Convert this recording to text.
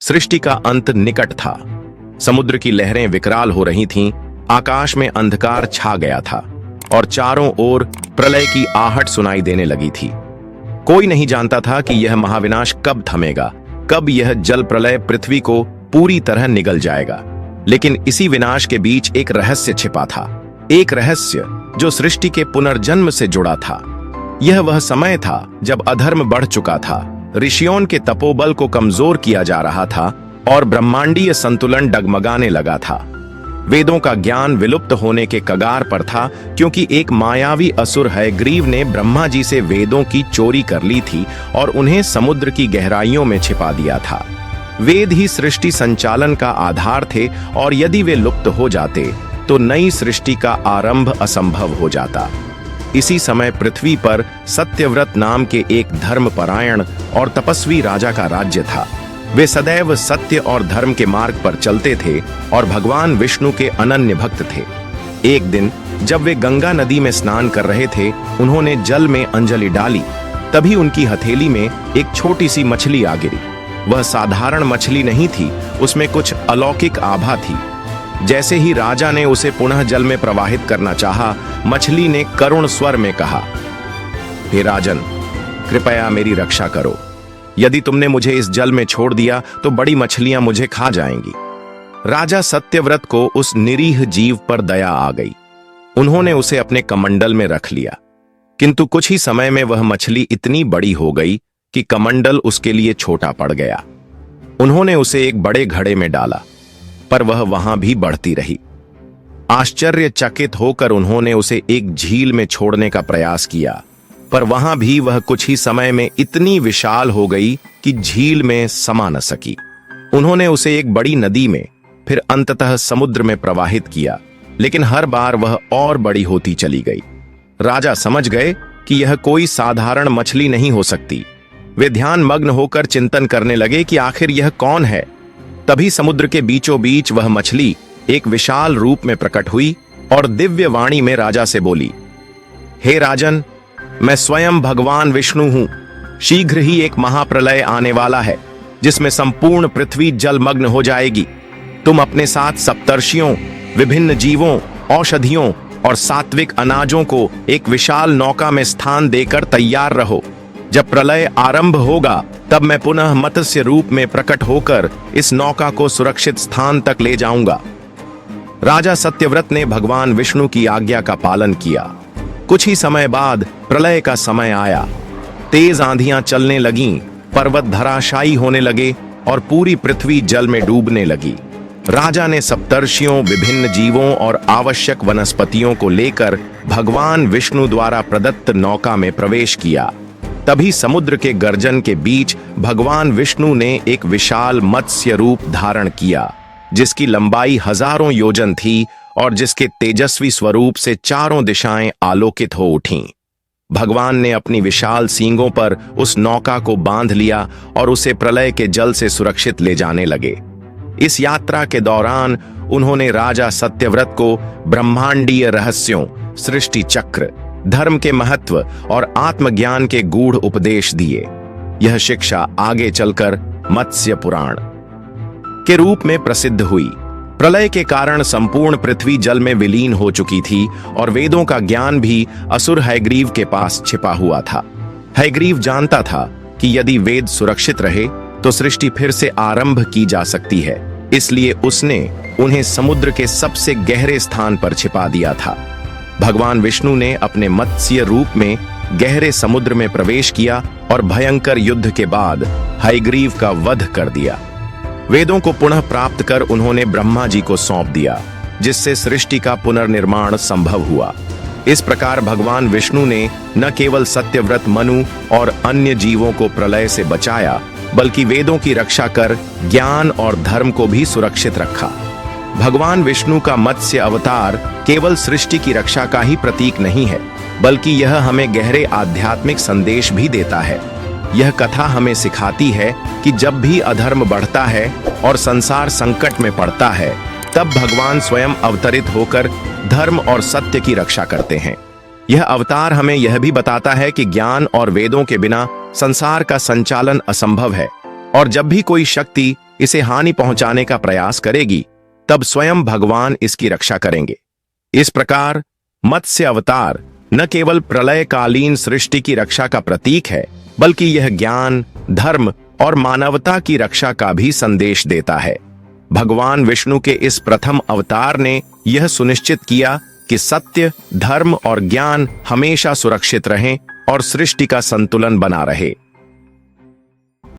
सृष्टि का अंत निकट था। समुद्र की लहरें विकराल हो रही थीं, आकाश में अंधकार छा गया था और चारों ओर प्रलय की आहट सुनाई देने लगी थी। कोई नहीं जानता था कि यह महाविनाश कब थमेगा, कब यह जल प्रलय पृथ्वी को पूरी तरह निगल जाएगा। लेकिन इसी विनाश के बीच एक रहस्य छिपा था, एक रहस्य जो सृष्टि के पुनर्जन्म से जुड़ा था। यह वह समय था जब अधर्म बढ़ चुका था, ऋषियों के तपोबल को कमजोर किया जा रहा था और ब्रह्मांडीय संतुलन डगमगाने लगा था। वेदों का ज्ञान विलुप्त होने के कगार पर था, क्योंकि एक मायावी असुर हयग्रीव ने ब्रह्मा जी से वेदों की चोरी कर ली थी और उन्हें समुद्र की गहराइयों में छिपा दिया था। वेद ही सृष्टि संचालन का आधार थे और यदि वे लुप्त हो जाते तो नई सृष्टि का आरंभ असंभव हो जाता। इसी समय पृथ्वी पर सत्यव्रत नाम के एक धर्मपरायण और तपस्वी राजा का राज्य था। वे सदैव सत्य और धर्म के मार्ग पर चलते थे और भगवान विष्णु के अनन्य भक्त थे। एक दिन जब वे गंगा नदी में स्नान कर रहे थे, उन्होंने जल में अंजलि डाली। तभी उनकी हथेली में एक छोटी सी मछली आ गिरी। वह साधारण मछली नहीं थी, उसमें कुछ अलौकिक आभा थी। जैसे ही राजा ने उसे पुनः जल में प्रवाहित करना चाहा, मछली ने करुण स्वर में कहा, हे राजन, कृपया मेरी रक्षा करो। यदि तुमने मुझे इस जल में छोड़ दिया तो बड़ी मछलियां मुझे खा जाएंगी। राजा सत्यव्रत को उस निरीह जीव पर दया आ गई। उन्होंने उसे अपने कमंडल में रख लिया, किंतु कुछ ही समय में वह मछली इतनी बड़ी हो गई कि कमंडल उसके लिए छोटा पड़ गया। उन्होंने उसे एक बड़े घड़े में डाला, पर वह वहां भी बढ़ती रही। आश्चर्यचकित होकर उन्होंने उसे एक झील में छोड़ने का प्रयास किया, पर वहां भी वह कुछ ही समय में इतनी विशाल हो गई कि झील में समा न सकी। उन्होंने उसे एक बड़ी नदी में, फिर अंततः समुद्र में प्रवाहित किया, लेकिन हर बार वह और बड़ी होती चली गई। राजा समझ गए कि यह कोई साधारण मछली नहीं हो सकती। वे ध्यान मग्न होकर चिंतन करने लगे कि आखिर यह कौन है। तभी समुद्र के बीचों बीच वह मछली एक विशाल रूप में प्रकट हुई और दिव्य वाणी में राजा से बोली, हे राजन, मैं स्वयं भगवान विष्णु हूं। शीघ्र ही एक महाप्रलय आने वाला है, जिसमें संपूर्ण पृथ्वी जलमग्न हो जाएगी। तुम अपने साथ सप्तर्षियों, विभिन्न जीवों, औषधियों और सात्विक अनाजों को एक विशाल नौका में स्थान देकर तैयार रहो। जब प्रलय आरंभ होगा, तब मैं पुनः मत्स्य रूप में प्रकट होकर इस नौका को सुरक्षित स्थान तक ले जाऊंगा। राजा सत्यव्रत ने भगवान विष्णु की आज्ञा का पालन किया। कुछ ही समय बाद प्रलय का समय आया। तेज आंधियां चलने लगीं, पर्वत धराशायी होने लगे और पूरी पृथ्वी जल में डूबने लगी। राजा ने सप्तर्षियों, विभिन्न जीवों और आवश्यक वनस्पतियों को लेकर भगवान विष्णु द्वारा प्रदत्त नौका में प्रवेश किया। तभी समुद्र के गर्जन के बीच भगवान विष्णु ने एक विशाल मत्स्य रूप धारण किया, जिसकी लंबाई हजारों योजन थी और जिसके तेजस्वी स्वरूप से चारों दिशाएं आलोकित हो उठीं। भगवान ने अपनी विशाल सींगों पर उस नौका को बांध लिया और उसे प्रलय के जल से सुरक्षित ले जाने लगे। इस यात्रा के दौरान उन्होंने राजा सत्यव्रत को ब्रह्मांडीय रहस्यों, सृष्टि चक्र, धर्म के महत्व और आत्मज्ञान के गूढ़ उपदेश दिए। यह शिक्षा आगे चलकर मत्स्य पुराण के रूप में प्रसिद्ध हुई। प्रलय के कारण संपूर्ण पृथ्वी जल में विलीन हो चुकी थी और वेदों का ज्ञान भी असुर हयग्रीव के पास छिपा हुआ था। हयग्रीव जानता था कि यदि वेद सुरक्षित रहे तो सृष्टि फिर से आरंभ की जा सकती है, इसलिए उसने उन्हें समुद्र के सबसे गहरे स्थान पर छिपा दिया था। भगवान विष्णु ने अपने मत्स्य रूप में गहरे समुद्र में प्रवेश किया और भयंकर युद्ध के बाद हयग्रीव का वध कर दिया। वेदों को पुनः प्राप्त कर उन्होंने ब्रह्मा जी को सौंप दिया, जिससे सृष्टि का पुनर्निर्माण संभव हुआ। इस प्रकार भगवान विष्णु ने न केवल सत्यव्रत मनु और अन्य जीवों को प्रलय से बचाया, बल्कि वेदों की रक्षा कर ज्ञान और धर्म को भी सुरक्षित रखा। भगवान विष्णु का मत्स्य अवतार केवल सृष्टि की रक्षा का ही प्रतीक नहीं है, बल्कि यह हमें गहरे आध्यात्मिक संदेश भी देता है। यह कथा हमें सिखाती है कि जब भी अधर्म बढ़ता है और संसार संकट में पड़ता है, तब भगवान स्वयं अवतरित होकर धर्म और सत्य की रक्षा करते हैं। यह अवतार हमें यह भी बताता है कि ज्ञान और वेदों के बिना संसार का संचालन असंभव है, और जब भी कोई शक्ति इसे हानि पहुंचाने का प्रयास करेगी, तब स्वयं भगवान इसकी रक्षा करेंगे। इस प्रकार मत्स्य अवतार न केवल प्रलयकालीन सृष्टि की रक्षा का प्रतीक है, बल्कि यह ज्ञान, धर्म और मानवता की रक्षा का भी संदेश देता है। भगवान विष्णु के इस प्रथम अवतार ने यह सुनिश्चित किया कि सत्य, धर्म और ज्ञान हमेशा सुरक्षित रहें और सृष्टि का संतुलन बना रहे।